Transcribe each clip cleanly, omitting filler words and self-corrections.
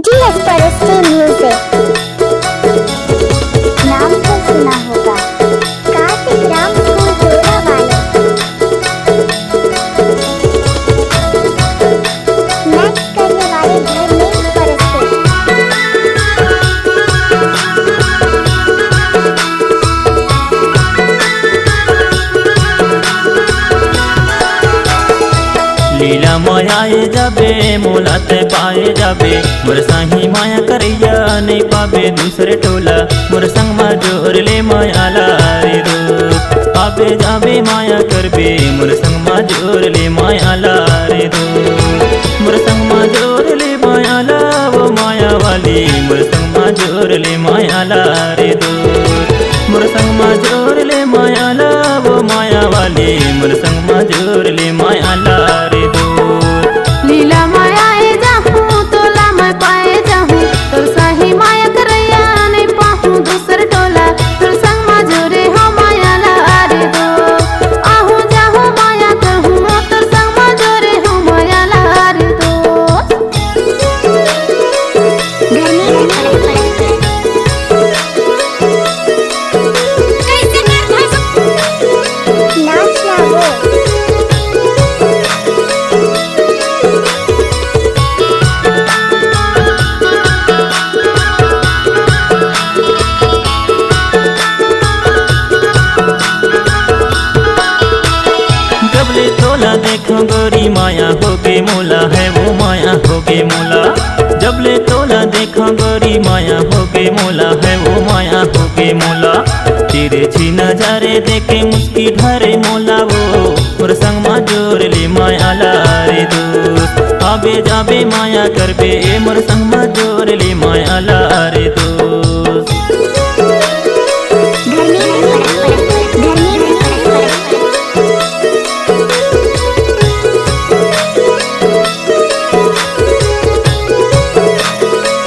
DS Forestry Music। नाम तो सुना होगा, कार्तिक राम फूल तोड़ा वाले। मैच करने वाले धर्मेंद्र परस्ते। लीला मायाए जाबे मोलाते पाए जाबे मोर साही माया करैया नहीं पाबे दूसरे टोला मोर संग मा जोर ले माया लारे दोस्त आबे जाबे माया करबे मोर संग मा जोर ले माया लारे दोस्त मोर संग मा जोर ले माया ला वो माया वाली मोर संग मा जोर ले माया लारे दोस्त मोर संग मा जोर ले माया ला वो माया वाली मोर संग मा जोर ले माया लारे लीला मायाए जाहूँ तोला मैं पाए जाहूँ तोर सही माया करैया नहीं पाहूँ दूसर टोला तोर संग मा जोरे हो माया लारे दो आहूँ जाहूँ माया करहूँ तोर संग मा जोरे हो माया लारे दो। नाच लागो। जबले तोला देखो गोरी माया होगे मोला है वो माया होगे मोला जबले तोला देखो गोरी माया होगे मोला है वो माया होगे मोला तेरे छी नजारे देखे मुस्की ढारे मोला वो मोर संग मा जोर ले माया लारे दोस्त आबे जाबे माया करबे मोर संग मा जोर ले माया लारे दोस्त।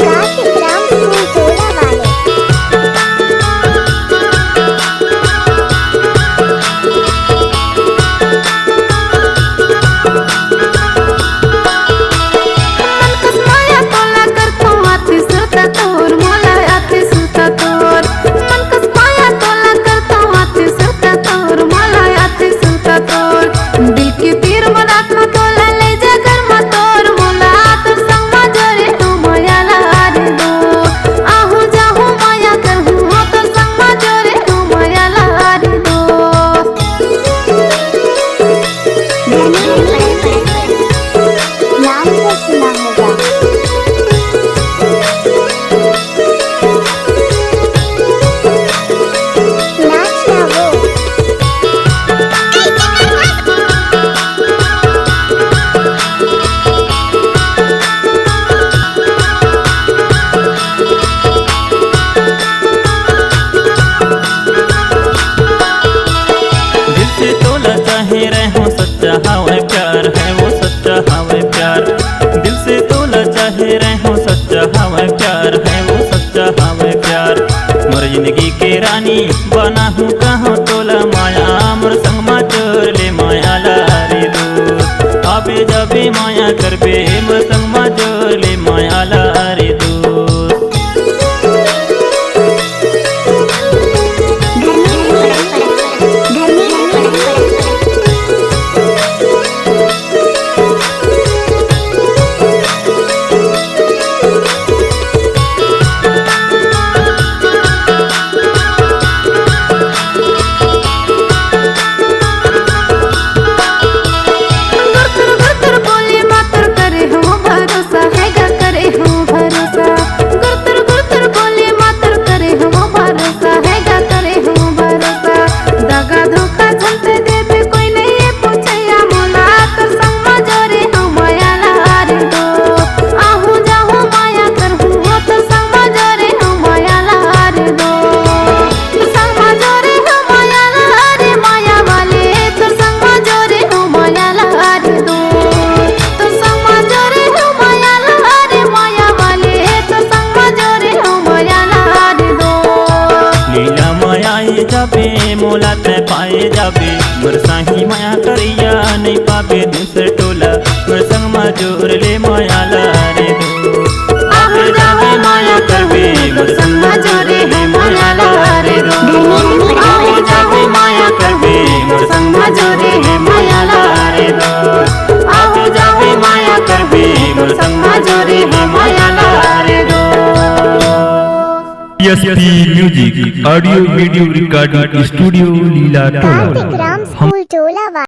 कार्तिक राम फूल तोड़ा वाले। कस माया तोला करतो आती सुरता तोर मोला आती सुरता तोर मन कस माया तोला करतो आती सुरता तोर मोला आती सुरता तोर दिल की तीर मोला खा तोला ले जा घर मा तोर मोला तोर संग मा जोरे हो माया लारे दो आहूँ जाहूँ माया करहूँ तोर संग मा जोरे हो माया लारे दो। नाम तो सुना होगा। नाच लागो। दिल से तोला चाहे रहो सच्चा हवा प्यार है वो सच्चा हवा प्यार दिल से तोला चाहे रहो सच्चा हवा प्यार है वो सच्चा हवा प्यार मोर जिंदगी के रानी बना हूँ कहाँ तोला माया मोर संग मा जोर ले माया लारे दोस्त आबे जाबे माया करबे मोर संग मा जोर ले माया लारे दोस्त। गुरतुर गुरतुर बोली मातुर करे हो भरोसा है गा करे हो भरोसा गुरतुर गुरतुर बोली मातुर करे हो भरोसा है गा करे हो भरोसा दगा धोखा झलते देवे कोई नहीं ये पूछैया मोला तोर संग मा जोरे हो माया लारे दो आहूँ जाहूँ माया करहूँ तोर संग मा जोरे हो माया लारे दो तोर संग मा जोरे हो माया लारे माया वाले तोर संग मा जोरे हो माया लारे दो तोर संग मा जोरे हो माया लारे माया वाले तोर संग मा जोरे हो माया लारे दो। लीला मायाए जाबे मोलाते पाए जाबे मोर साही माया करैया नहीं पाबे दूसरे टोला मोर संग मा जोर ले माया लारे दो आबे SP music audio video recording studio Leela Tola. Kartik Ram school टोला